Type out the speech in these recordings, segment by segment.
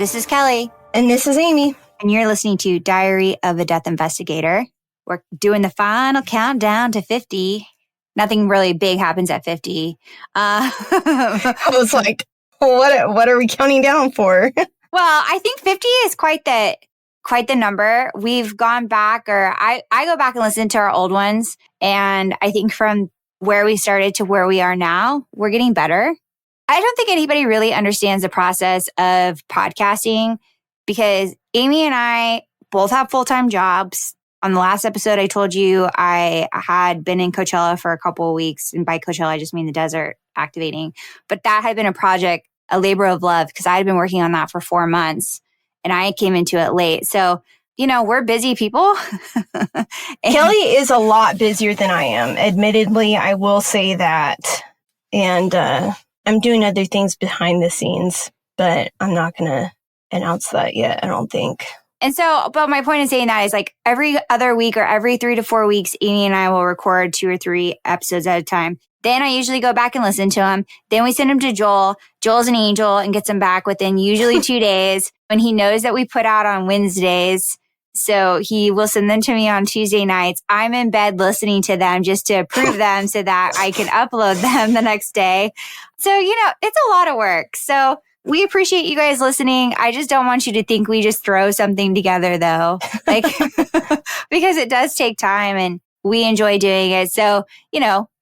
This is Kelly. And this is Amy. And you're listening to Diary of a Death Investigator. We're doing the final countdown to 50. Nothing really big happens at 50. I was like, what are we counting down for? Well, I think 50 is quite the number. We've gone back, or I go back and listen to our old ones. And I think from where we started to where we are now, we're getting better. I don't think anybody really understands the process of podcasting because Amy and I both have full-time jobs. On the last episode, I told you I had been in Coachella for a couple of weeks. And by Coachella, I just mean the desert activating. But that had been a project, a labor of love, because I had been working on that for 4 months and I came into it late. So, we're busy people. Kelly is a lot busier than I am. Admittedly, I will say that. And I'm doing other things behind the scenes, but I'm not going to announce that yet, I don't think. And so, but my point in saying that is like every other week or every 3 to 4 weeks, Amy and I will record 2 or 3 episodes at a time. Then I usually go back and listen to them. Then we send them to Joel. Joel's an angel and gets them back within usually 2 days when he knows that we put out on Wednesdays. So he will send them to me on Tuesday nights. I'm in bed listening to them just to approve them so that I can upload them the next day. So, it's a lot of work. So we appreciate you guys listening. I just don't want you to think we just throw something together though, because it does take time and we enjoy doing it. So,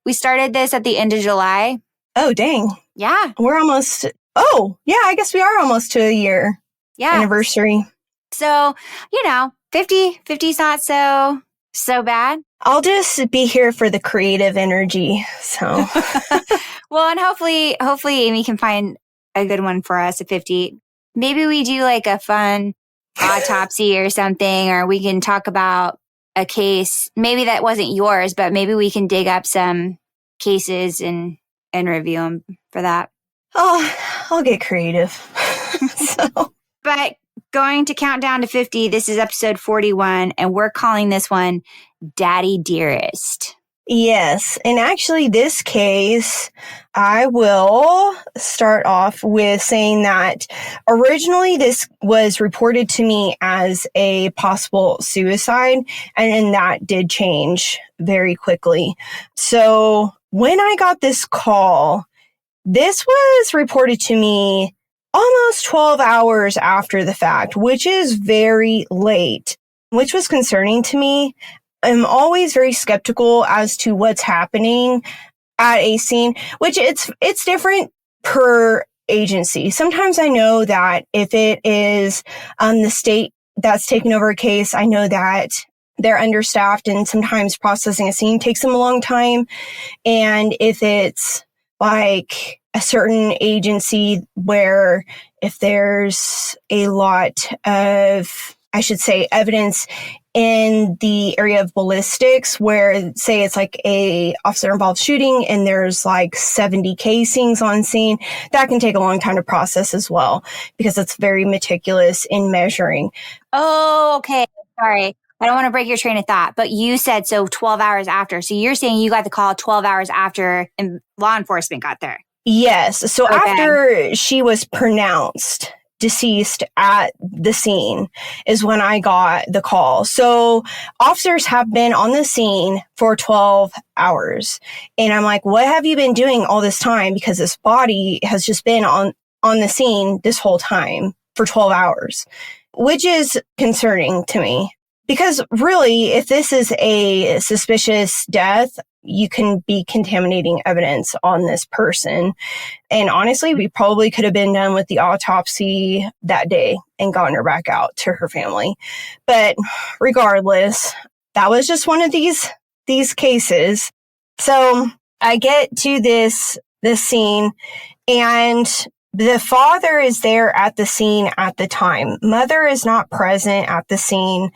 we started this at the end of July. Oh, dang. Yeah. We're almost, I guess we are almost to a year anniversary. So, 50 is not so bad. I'll just be here for the creative energy. So, well, and hopefully Amy can find a good one for us at 50. Maybe we do like a fun autopsy or something, or we can talk about a case. Maybe that wasn't yours, but maybe we can dig up some cases and review them for that. Oh, I'll get creative. But going to count down to 50, this is episode 41, and we're calling this one Daddy Dearest. Yes. And actually, this case, I will start off with saying that originally this was reported to me as a possible suicide, and then that did change very quickly. So when I got this call, this was reported to me almost 12 hours after the fact, which is very late, which was concerning to me. I'm always very skeptical as to what's happening at a scene, which it's different per agency. Sometimes I know that if it is the state that's taking over a case, I know that they're understaffed and sometimes processing a scene takes them a long time. And if it's like a certain agency where if there's a lot of, I should say, evidence in the area of ballistics where, say, it's like a officer-involved shooting and there's like 70 casings on scene, that can take a long time to process as well because it's very meticulous in measuring. Oh, okay. Sorry. I don't want to break your train of thought, but you said so 12 hours after. So you're saying you got the call 12 hours after and law enforcement got there? Yes. So after she was pronounced deceased at the scene is when I got the call. So officers have been on the scene for 12 hours. And I'm like, what have you been doing all this time? Because this body has just been on the scene this whole time for 12 hours, which is concerning to me. Because really, if this is a suspicious death, you can be contaminating evidence on this person. And honestly, we probably could have been done with the autopsy that day and gotten her back out to her family. But regardless, that was just one of these cases. So I get to this scene and the father is there at the scene at the time. Mother is not present at the scene.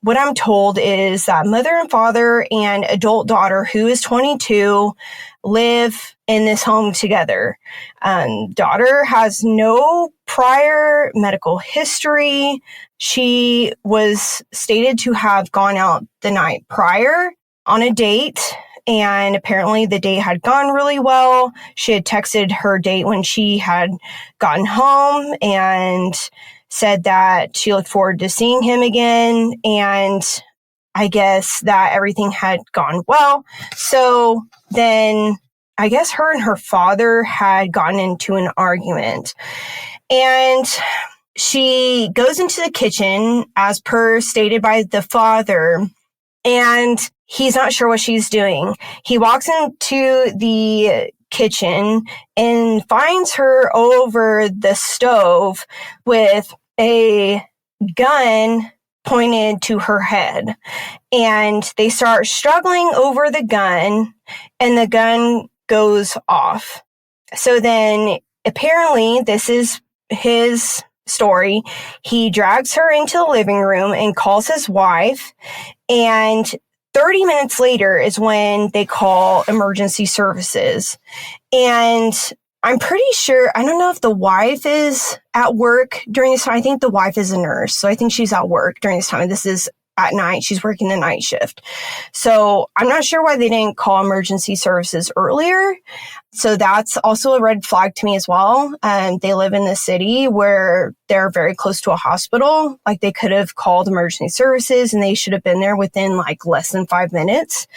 What I'm told is that mother and father and adult daughter, who is 22, live in this home together. Daughter has no prior medical history. She was stated to have gone out the night prior on a date and apparently the date had gone really well. She had texted her date when she had gotten home and said that she looked forward to seeing him again, and I guess that everything had gone well. So then I guess her and her father had gotten into an argument, and she goes into the kitchen as per stated by the father, and he's not sure what she's doing. He walks into the kitchen and finds her over the stove with a gun pointed to her head. And they start struggling over the gun, and the gun goes off. So then apparently this is his story. He drags her into the living room and calls his wife, and 30 minutes later is when they call emergency services. And I'm pretty sure, I don't know if the wife is at work during this time. I think the wife is a nurse, so I think she's at work during this time. This is at night. She's working the night shift. So I'm not sure why they didn't call emergency services earlier. So that's also a red flag to me as well. They live in the city where they're very close to a hospital. Like, they could have called emergency services and they should have been there within like less than 5 minutes.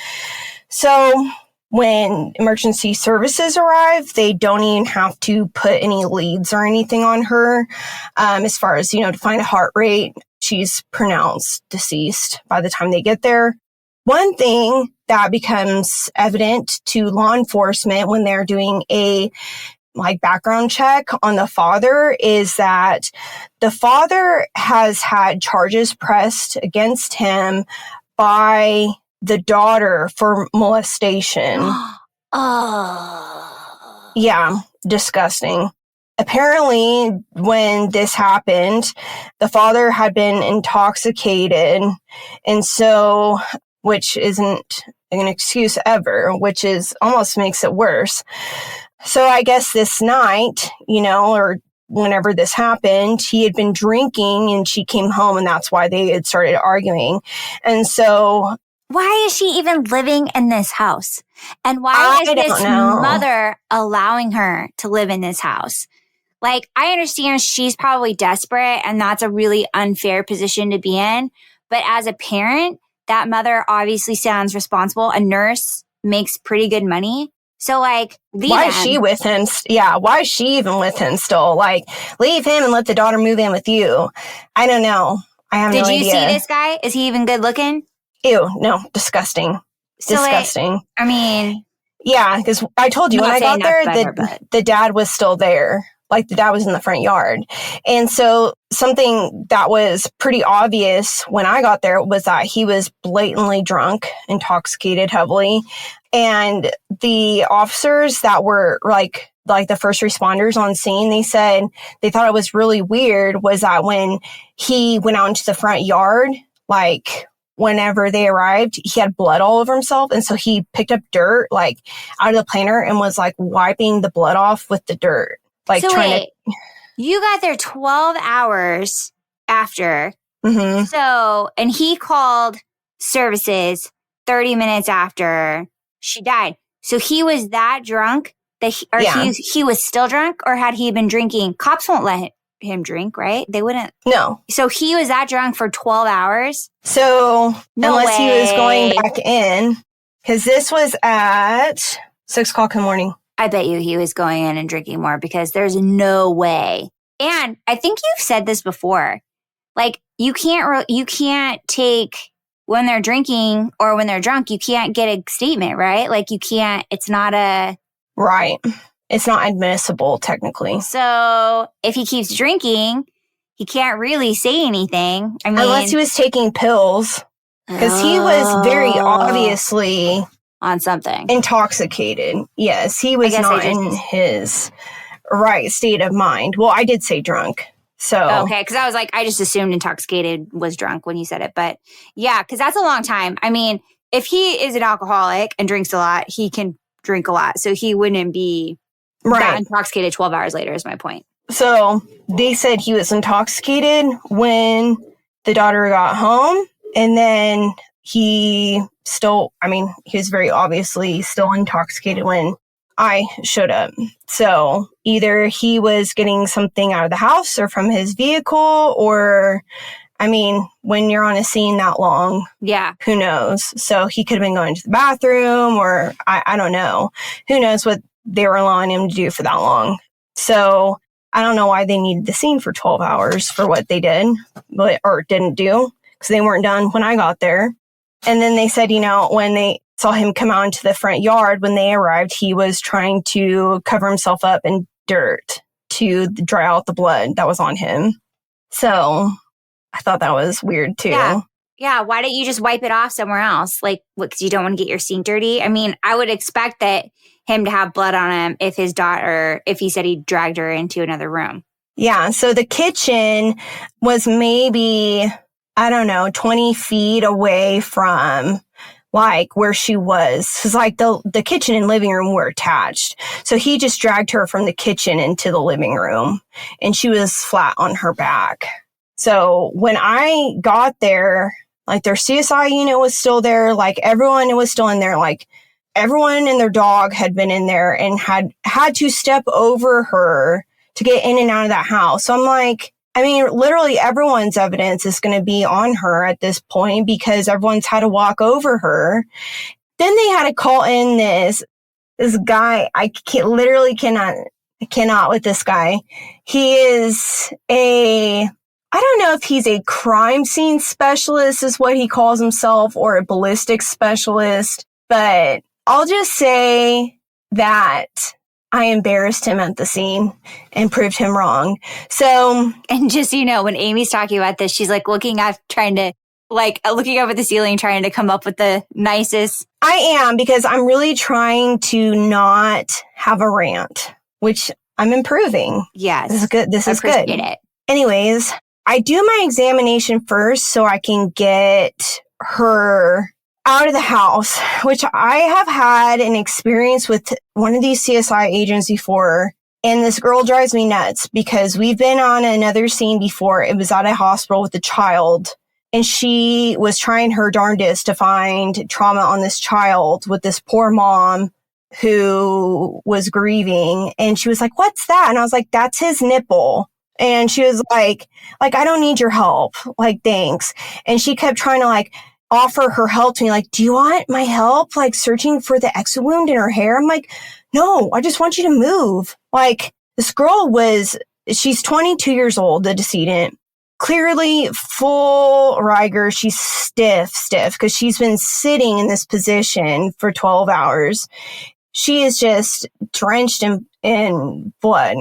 So when emergency services arrive, they don't even have to put any leads or anything on her. As far as, to find a heart rate, she's pronounced deceased by the time they get there. One thing that becomes evident to law enforcement when they're doing a background check on the father is that the father has had charges pressed against him by the daughter for molestation. Oh. Yeah, disgusting. Apparently, when this happened, the father had been intoxicated, and so, which isn't an excuse ever, which is almost makes it worse. So I guess this night, or whenever this happened, he had been drinking and she came home, and that's why they had started arguing. And so, why is she even living in this house? And why is this mother allowing her to live in this house? I understand she's probably desperate and that's a really unfair position to be in. But as a parent, that mother obviously sounds responsible. A nurse makes pretty good money. So why is she with him? Yeah. Why is she even with him still? Leave him and let the daughter move in with you. I don't know. I have no idea. Did you see this guy? Is he even good looking? Ew. No. Disgusting. Disgusting. Yeah. Because I told you when I got there, the dad was still there. The dad was in the front yard. And so something that was pretty obvious when I got there was that he was blatantly drunk, intoxicated heavily. And the officers that were the first responders on scene, they said they thought it was really weird was that when he went out into the front yard, whenever they arrived, he had blood all over himself. And so he picked up dirt, out of the planter and was wiping the blood off with the dirt. You got there 12 hours after. Mm-hmm. So, and he called services 30 minutes after she died. So he was that drunk that he was still drunk, or had he been drinking? Cops won't let him drink, right? They wouldn't. No. So he was that drunk for 12 hours? So unless he was going back in, because this was at 6 o'clock in the morning. I bet you he was going in and drinking more, because there's no way. And I think you've said this before. You can't take when they're drinking or when they're drunk, you can't get a statement, right? You can't, it's not a... Right. It's not admissible, technically. So if he keeps drinking, he can't really say anything. Unless he was taking pills. Because he was very obviously... on something. Intoxicated. Yes, he was not in his right state of mind. Well, I did say drunk. So okay, because I was I just assumed intoxicated was drunk when you said it. But yeah, because that's a long time. If he is an alcoholic and drinks a lot, he can drink a lot. So he wouldn't be that intoxicated 12 hours later is my point. So they said he was intoxicated when the daughter got home. And then he still, he was very obviously still intoxicated when I showed up. So either he was getting something out of the house or from his vehicle, or, when you're on a scene that long, yeah, who knows? So he could have been going to the bathroom, or I don't know. Who knows what they were allowing him to do for that long. So I don't know why they needed the scene for 12 hours for what they did or didn't do, because they weren't done when I got there. And then they said, when they saw him come out into the front yard, when they arrived, he was trying to cover himself up in dirt to dry out the blood that was on him. So I thought that was weird too. Yeah. Why don't you just wipe it off somewhere else? Like, what, because you don't want to get your scene dirty? I would expect that him to have blood on him if he said he dragged her into another room. Yeah. So the kitchen was maybe, 20 feet away from where she was. Because the kitchen and living room were attached. So he just dragged her from the kitchen into the living room, and she was flat on her back. So when I got there, their CSI unit was still there. Everyone was still in there. Everyone and their dog had been in there and had to step over her to get in and out of that house. So I'm literally everyone's evidence is going to be on her at this point, because everyone's had to walk over her. Then they had to call in this guy. I cannot with this guy. He is I don't know if he's a crime scene specialist is what he calls himself, or a ballistics specialist, but I'll just say that I embarrassed him at the scene and proved him wrong. So, and just, when Amy's talking about this, she's looking up at the ceiling, trying to come up with the nicest. I am, because I'm really trying to not have a rant, which I'm improving. Yes. This is good. This is good. I appreciate it. Anyways, I do my examination first so I can get her out of the house, which I have had an experience with one of these CSI agents before. And this girl drives me nuts, because we've been on another scene before. It was at a hospital with a child, and she was trying her darndest to find trauma on this child with this poor mom who was grieving. And she was like, "What's that?" And I was like, "That's his nipple." And she was like, "I don't need your help. Thanks." And she kept trying to offer her help to me. "Do you want my help? Searching for the exit wound in her hair?" I'm like, "No, I just want you to move." This girl she's 22 years old, the decedent, clearly full rigor. She's stiff, because she's been sitting in this position for 12 hours. She is just drenched in blood.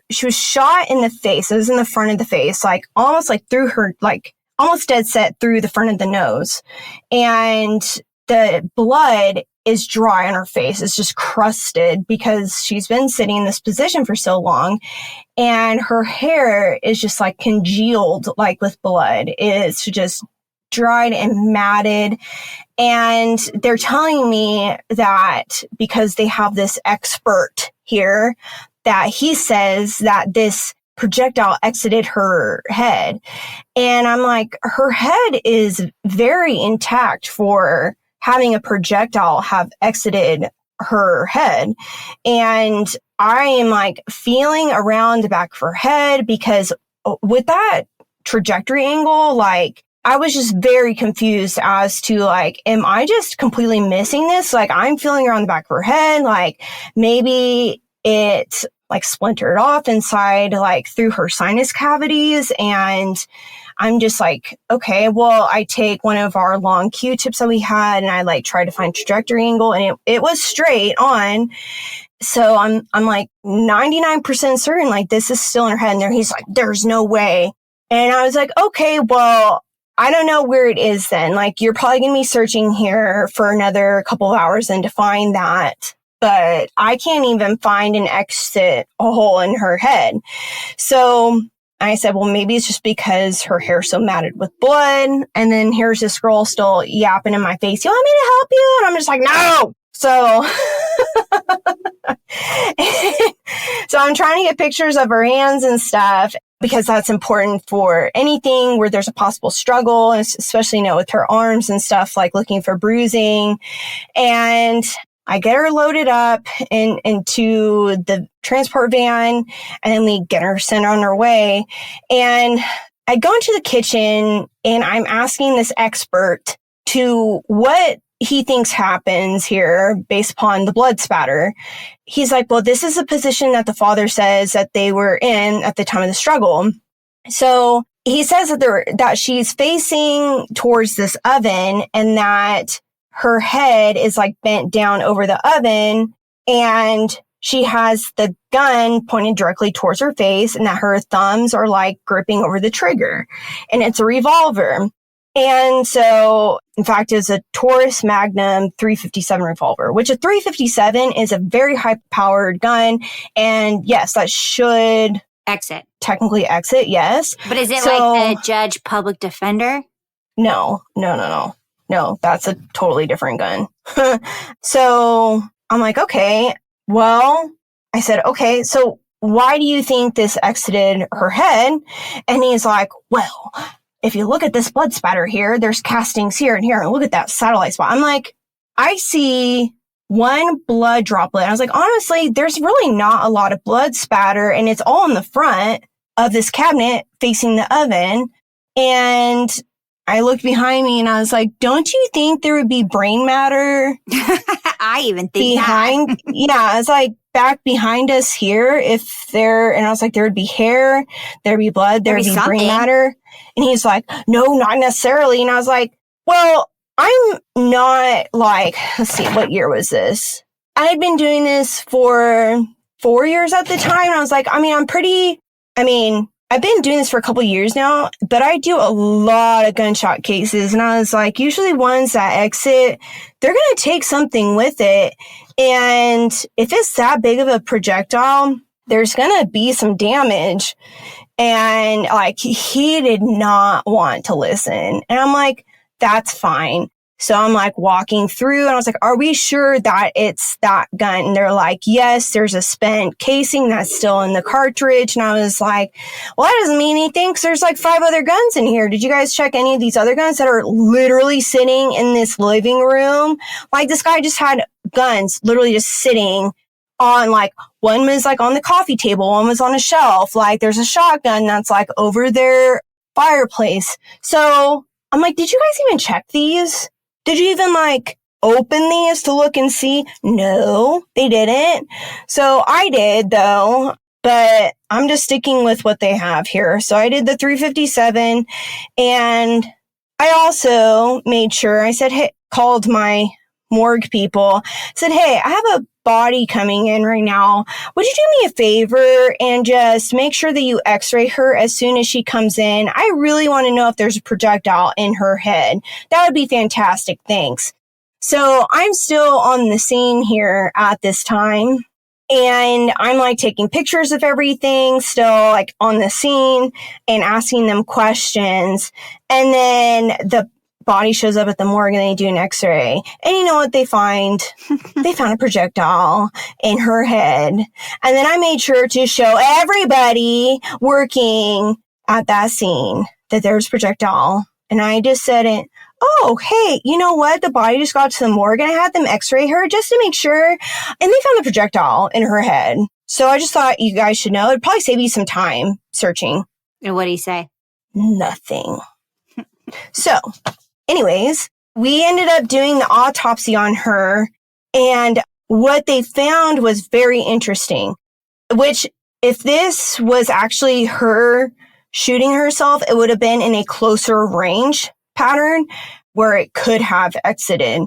She was shot in the face. It was in the front of the face, almost through her, almost dead set through the front of the nose. And the blood is dry on her face. It's just crusted because she's been sitting in this position for so long. And her hair is just congealed, with blood. It's just dried and matted. And they're telling me that because they have this expert here, that he says that this projectile exited her head. And I'm like, her head is very intact for having a projectile have exited her head. And I am feeling around the back of her head, because with that trajectory angle, I was just very confused as to am I just completely missing this? I'm feeling around the back of her head, maybe it splintered off inside, through her sinus cavities. And I'm just okay, well, I take one of our long Q-tips that we had, and I try to find trajectory angle, and it was straight on. So I'm 99% certain, this is still in her head. And he's "There's no way." And I was okay, well, I don't know where it is then. You're probably going to be searching here for another couple of hours and to find that. But I can't even find an exit hole in her head. So I said, well, maybe it's just because her hair's so matted with blood. And then here's this girl still yapping in my face, "You want me to help you?" And I'm just no. So So I'm trying to get pictures of her hands and stuff because that's important for anything where there's a possible struggle, and especially, with her arms and stuff, like looking for bruising. And I get her loaded up into the transport van, and then we get her sent on her way. And I go into the kitchen and I'm asking this expert to what he thinks happens here based upon the blood spatter. He's like, well, this is a position that the father says that they were in at the time of the struggle. So he says that she's facing towards this oven and that her head is like bent down over the oven, and she has the gun pointed directly towards her face, and that her thumbs are like gripping over the trigger, and it's a revolver. And so, in fact, it's a Taurus Magnum 357 revolver, which a 357 is a very high-powered gun. And yes, that should technically exit, yes. But is it like the Judge Public Defender? No, that's a totally different gun. So I'm like, okay, well, I said, okay, so why do you think this exited her head? And he's like, well, if you look at this blood spatter here, there's castings here and here, and look at that satellite spot. I'm like, I see one blood droplet. I was like, honestly, there's really not a lot of blood spatter, and it's all in the front of this cabinet facing the oven. And I looked behind me and I was like, don't you think there would be brain matter? I even think behind, yeah, I was like, back behind us here, and I was like, there would be hair, there'd be blood, there'd be brain matter. And he's like, no, not necessarily. And I was like, well, I'm not like, let's see, what year was this? I had been doing this for 4 years at the time. And I was like, I've been doing this for a couple of years now, but I do a lot of gunshot cases. And I was like, usually ones that exit, they're going to take something with it. And if it's that big of a projectile, there's going to be some damage. And like, he did not want to listen. And I'm like, that's fine. So I'm like walking through and I was like, are we sure that it's that gun? And they're like, yes, there's a spent casing that's still in the cartridge. And I was like, well, that doesn't mean anything because there's like 5 other guns in here. Did you guys check any of these other guns that are literally sitting in this living room? Like, this guy just had guns literally just sitting on, like, one was like on the coffee table, one was on a shelf. Like, there's a shotgun that's like over their fireplace. So I'm like, did you guys even check these? Did you even like open these to look and see? No, they didn't. So I did though, but I'm just sticking with what they have here. So I did the 357 and I also made sure, I said, hey, called my morgue people, said, hey, I have a body coming in right now. Would you do me a favor and just make sure that you x-ray her as soon as she comes in? I really want to know if there's a projectile in her head. That would be fantastic. Thanks. So I'm still on the scene here at this time. And I'm like taking pictures of everything, still like on the scene and asking them questions. And then the body shows up at the morgue and they do an x-ray. And you know what they find? They found a projectile in her head. And then I made sure to show everybody working at that scene that there's a projectile. And I just said it, oh, hey, you know what? The body just got to the morgue and I had them x-ray her just to make sure. And they found the projectile in her head. So I just thought you guys should know. It'd probably save you some time searching. And what did he say? Nothing. So anyways, we ended up doing the autopsy on her, and what they found was very interesting, which if this was actually her shooting herself, it would have been in a closer range pattern where it could have exited.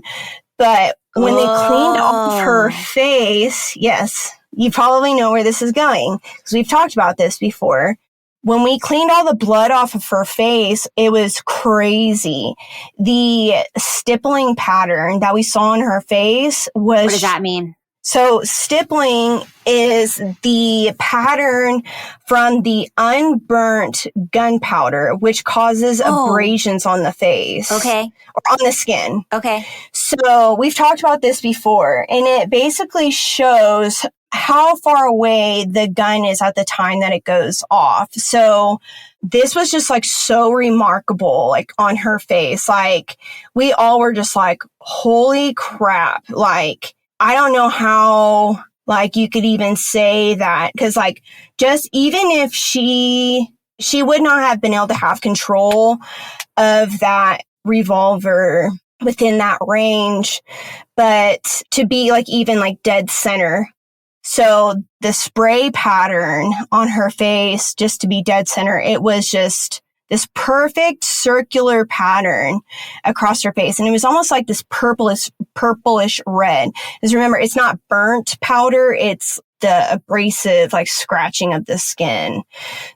But when they cleaned off her face, yes, you probably know where this is going because we've talked about this before. When we cleaned all the blood off of her face, it was crazy. The stippling pattern that we saw on her face was... What does that mean? So stippling is the pattern from the unburnt gunpowder, which causes abrasions on the face. Okay. Or on the skin. Okay. So we've talked about this before, and it basically shows how far away the gun is at the time that it goes off. So this was just like so remarkable, like on her face. Like we all were just like, holy crap. Like, I don't know how, like, you could even say that, because, like, just even if she would not have been able to have control of that revolver within that range, but to be, like, even, like, dead center. So the spray pattern on her face, just to be dead center, it was just this perfect circular pattern across her face. And it was almost like this purplish red. Because remember, it's not burnt powder. It's the abrasive, like scratching of the skin.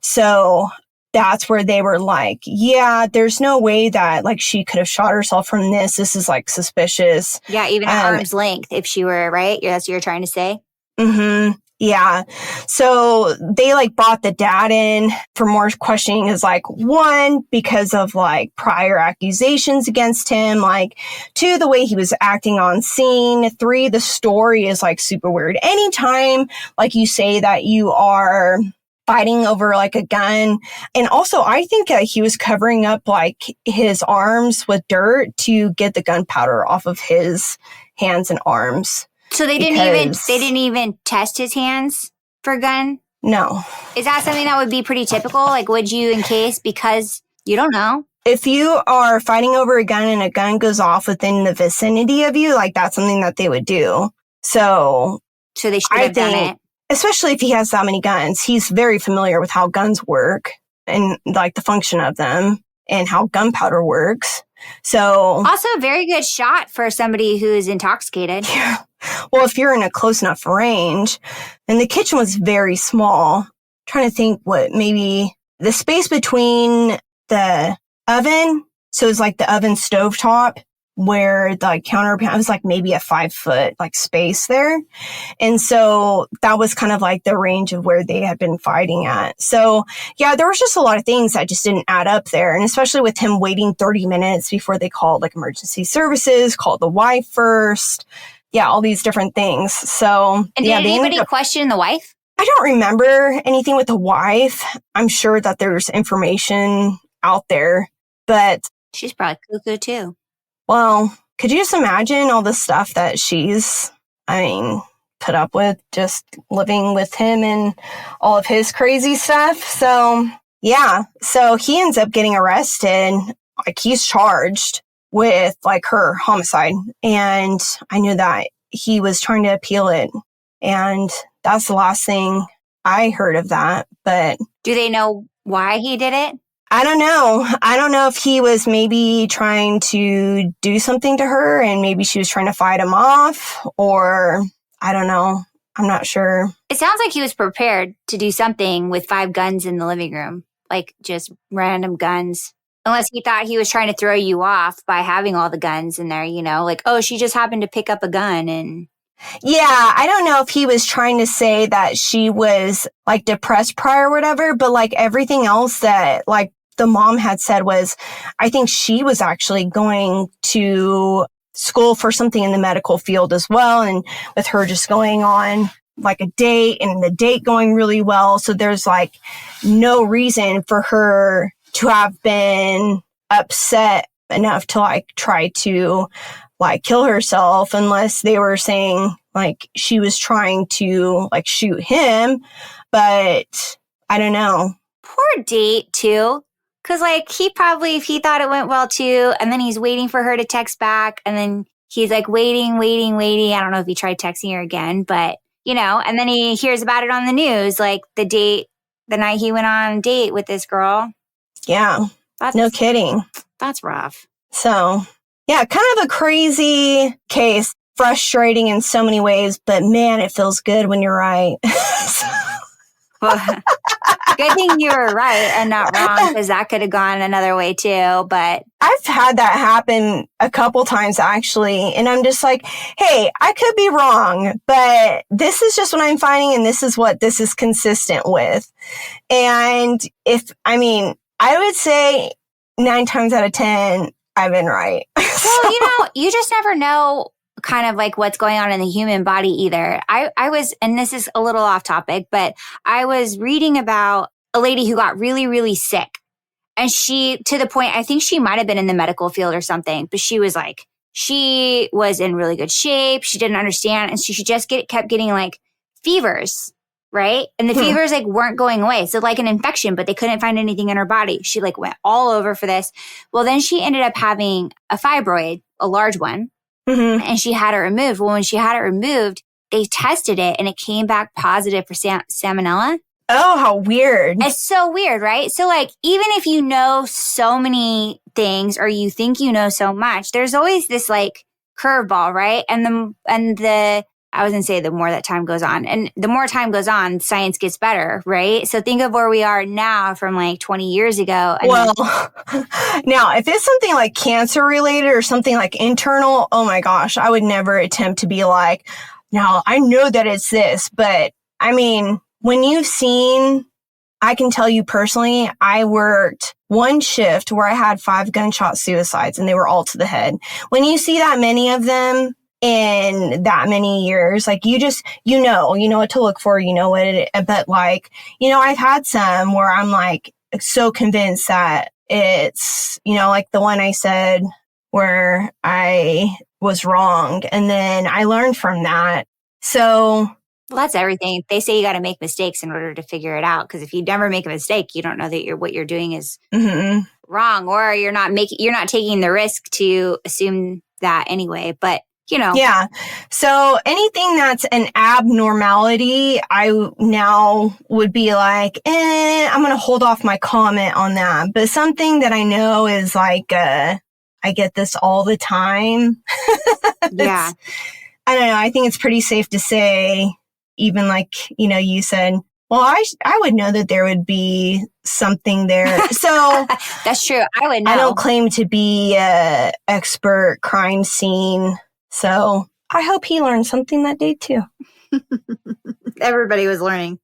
So that's where they were like, yeah, there's no way that like she could have shot herself from this. This is like suspicious. Yeah, even at arm's length, if she were, right? That's what you're trying to say? Mm-hmm. Yeah. So they like brought the dad in for more questioning is like, one, because of like prior accusations against him, like two, the way he was acting on scene, three, the story is like super weird. Anytime like you say that you are fighting over like a gun. And also I think that he was covering up like his arms with dirt to get the gunpowder off of his hands and arms. So they didn't even test his hands for a gun? No. Is that something that would be pretty typical? Like, would you, in case, because you don't know? If you are fighting over a gun and a gun goes off within the vicinity of you, like that's something that they would do. So they should have done it. Especially if he has that many guns, he's very familiar with how guns work and like the function of them and how gunpowder works. So also a very good shot for somebody who's intoxicated. Yeah. Well, if you're in a close enough range, and the kitchen was very small, I'm trying to think what maybe the space between the oven. So it's like the oven stovetop where the counter was like maybe a 5-foot like space there. And so that was kind of like the range of where they had been fighting at. So yeah, there was just a lot of things that just didn't add up there. And especially with him waiting 30 minutes before they called like emergency services, called the wife first. Yeah, all these different things. So and did anybody question the wife? I don't remember anything with the wife. I'm sure that there's information out there, but she's probably cuckoo too. Well, could you just imagine all the stuff that she's, put up with just living with him and all of his crazy stuff? So, yeah. So he ends up getting arrested. Like, he's charged with, like, her homicide. And I knew that he was trying to appeal it. And that's the last thing I heard of that. But do they know why he did it? I don't know. I don't know if he was maybe trying to do something to her and maybe she was trying to fight him off, or I don't know. I'm not sure. It sounds like he was prepared to do something with 5 guns in the living room, like just random guns. Unless he thought he was trying to throw you off by having all the guns in there, you know, like, oh, she just happened to pick up a gun and... Yeah, I don't know if he was trying to say that she was like depressed prior or whatever, but like everything else that like the mom had said was, I think she was actually going to school for something in the medical field as well. And with her just going on like a date and the date going really well. So there's like no reason for her to have been upset enough to like try to like kill herself, unless they were saying like she was trying to like shoot him. But I don't know. Poor date too. Cause like he probably, if he thought it went well too, and then he's waiting for her to text back, and then he's like waiting. I don't know if he tried texting her again, but you know, and then he hears about it on the news, like the night he went on a date with this girl. Yeah. No kidding. That's rough. So yeah, kind of a crazy case, frustrating in so many ways, but man, it feels good when you're right. Well, good thing you were right and not wrong, because that could have gone another way too. But I've had that happen a couple times actually. And I'm just like, hey, I could be wrong, but this is just what I'm finding. And this is what this is consistent with. And I would say 9 times out of 10, I've been right. Well, you just never know kind of like what's going on in the human body either. I was, and this is a little off topic, but I was reading about a lady who got really, really sick. And she, to the point, I think she might have been in the medical field or something, but she was in really good shape. She didn't understand. And she just kept getting like fevers, right? And the fevers like weren't going away. So like an infection, but they couldn't find anything in her body. She like went all over for this. Well, then she ended up having a fibroid, a large one. And she had it removed. Well, when she had it removed, they tested it and it came back positive for salmonella. Oh, how weird. It's so weird, right? So like, even if you know so many things or you think you know so much, there's always this like curveball, right? I was going to say the more that time goes on, and the more time goes on, science gets better, right? So think of where we are now from like 20 years ago. Well, now if it's something like cancer related or something like internal, oh my gosh, I would never attempt to be like, now I know that it's this, but I mean, when I can tell you personally, I worked one shift where I had 5 gunshot suicides and they were all to the head. When you see that many of them in that many years, like you know what to look for, but like, I've had some where I'm like so convinced that it's, like the one I said where I was wrong. And then I learned from that. So well, that's everything. They say you got to make mistakes in order to figure it out. Because if you never make a mistake, you don't know that what you're doing is wrong, or you're not taking the risk to assume that anyway. But yeah. So anything that's an abnormality, I now would be like, I'm going to hold off my comment on that. But something that I know is like, I get this all the time. Yeah. I don't know. I think it's pretty safe to say, even like, you said, well, I would know that there would be something there. So that's true. I would know. I don't claim to be a expert crime scene. So I hope he learned something that day too. Everybody was learning.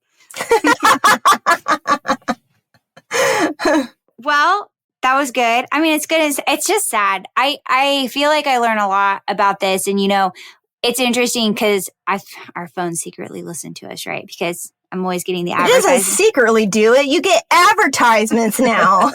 Well, that was good. I mean, it's good. It's just sad. I feel like I learn a lot about this. And, it's interesting because our phones secretly listen to us, right? Because I'm always getting the advertisements. It doesn't secretly do it. You get advertisements now.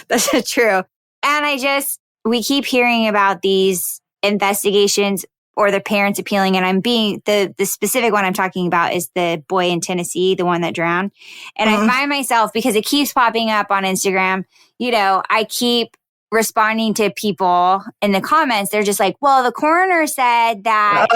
That's true. And we keep hearing about these investigations or the parents appealing. And I'm being, the specific one I'm talking about is the boy in Tennessee, the one that drowned. And I find myself, because it keeps popping up on Instagram, I keep responding to people in the comments. They're just like, well, the coroner said that,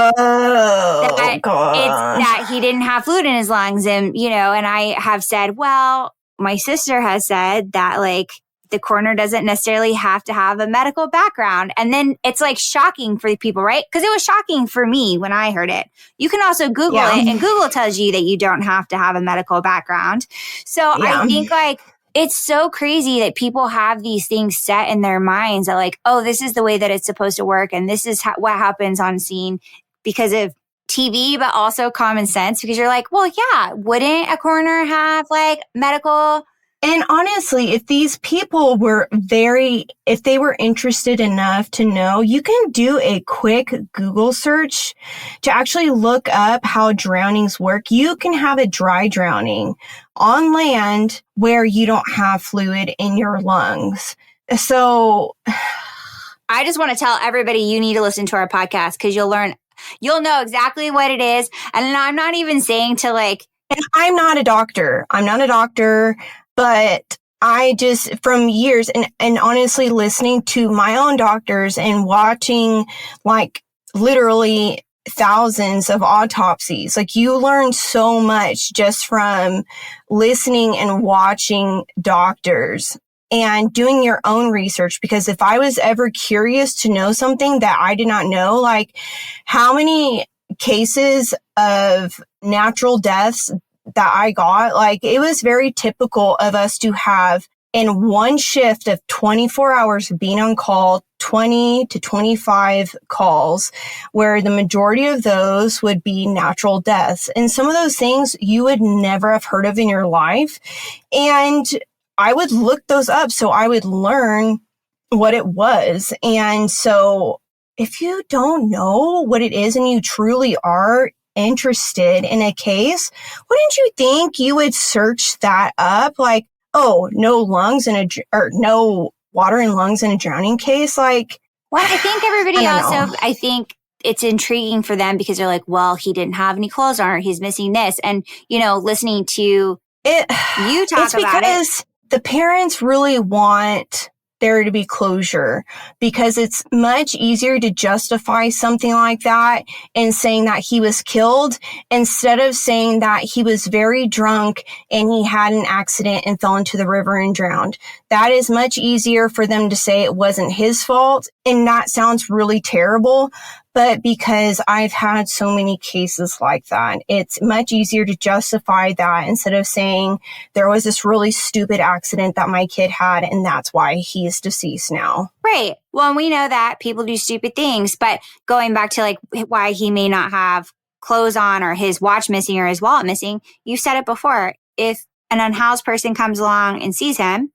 that he didn't have fluid in his lungs. And, and I have said, well, my sister has said that like the coroner doesn't necessarily have to have a medical background. And then it's like shocking for people, right? Because it was shocking for me when I heard it. You can also Google it, and Google tells you that you don't have to have a medical background. So I think like, it's so crazy that people have these things set in their minds that like, oh, this is the way that it's supposed to work. And this is what happens on scene because of TV, but also common sense. Because you're like, well, yeah, wouldn't a coroner have like medical? And honestly, if these people if they were interested enough to know, you can do a quick Google search to actually look up how drownings work. You can have a dry drowning on land where you don't have fluid in your lungs. So I just want to tell everybody you need to listen to our podcast because you'll know exactly what it is. And I'm not even saying to like, and I'm not a doctor. But I just, from years and honestly listening to my own doctors and watching like literally thousands of autopsies, like you learn so much just from listening and watching doctors and doing your own research. Because if I was ever curious to know something that I did not know, like how many cases of natural deaths that I got, like, it was very typical of us to have in one shift of 24 hours of being on call, 20 to 25 calls, where the majority of those would be natural deaths. And some of those things you would never have heard of in your life. And I would look those up so I would learn what it was. And so if you don't know what it is and you truly are interested in a case, wouldn't you think you would search that up? Like, oh, no lungs in or no water in lungs in a drowning case. Like, well, I think everybody also, I think it's intriguing for them because they're like, well, he didn't have any clothes on or he's missing this. And, you know, listening to you talk about it. The parents really want there to be closure because it's much easier to justify something like that and saying that he was killed instead of saying that he was very drunk and he had an accident and fell into the river and drowned. That is much easier for them to say it wasn't his fault. And that sounds really terrible. But because I've had so many cases like that, it's much easier to justify that instead of saying there was this really stupid accident that my kid had and that's why he's deceased now. Right. Well, we know that people do stupid things, but going back to like why he may not have clothes on or his watch missing or his wallet missing, you said it before. If an unhoused person comes along and sees him,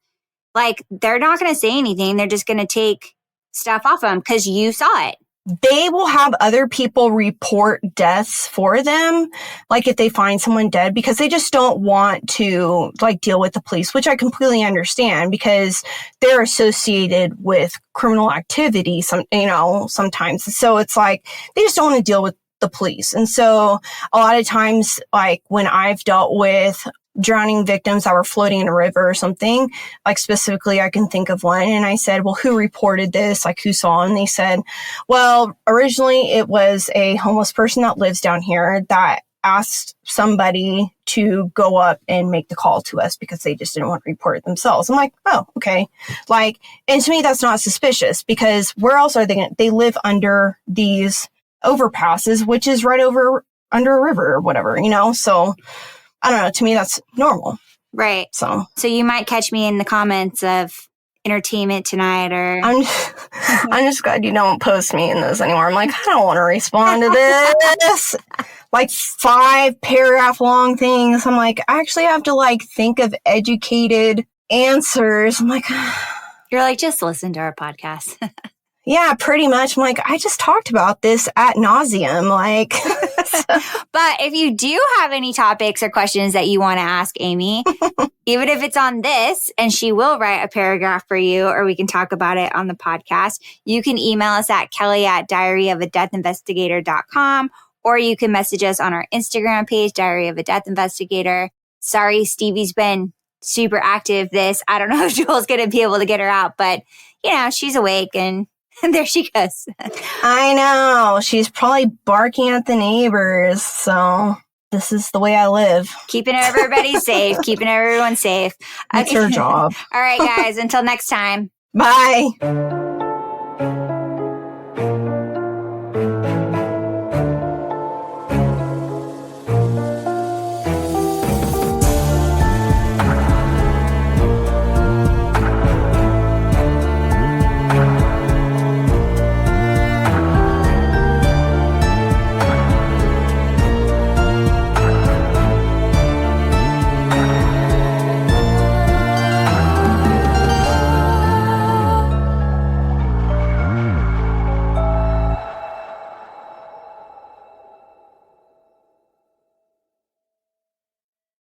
like they're not going to say anything. They're just going to take stuff off him because you saw it. They will have other people report deaths for them, like if they find someone dead, because they just don't want to like deal with the police, which I completely understand because they're associated with criminal activity, sometimes. So it's like they just don't want to deal with the police. And so a lot of times, like when I've dealt with drowning victims that were floating in a river or something, like specifically I can think of one, and I said, well, who reported this? Like who saw? And they said, well, originally it was a homeless person that lives down here that asked somebody to go up and make the call to us because they just didn't want to report it themselves. I'm like, oh, okay. Like, and to me, that's not suspicious because where else are they live under these overpasses, which is right under a river or whatever, so I don't know. To me, that's normal. Right. So you might catch me in the comments of entertainment tonight or... I'm just glad you don't post me in those anymore. I'm like, I don't want to respond to this. Like 5-paragraph long things. I'm like, I actually have to like think of educated answers. I'm like... You're like, just listen to our podcast. Yeah, pretty much. I'm like, I just talked about this ad nauseum. Like, but if you do have any topics or questions that you want to ask Amy, even if it's on this, and she will write a paragraph for you, or we can talk about it on the podcast, you can email us at kelly@diaryofadeathinvestigator.com, or you can message us on our Instagram page, Diary of a Death Investigator. Sorry, Stevie's been super active I don't know if Joel's going to be able to get her out, but she's awake and there she goes. I know. She's probably barking at the neighbors. So this is the way I live. Keeping everybody safe. Keeping everyone safe. That's her job. All right, guys. Until next time. Bye.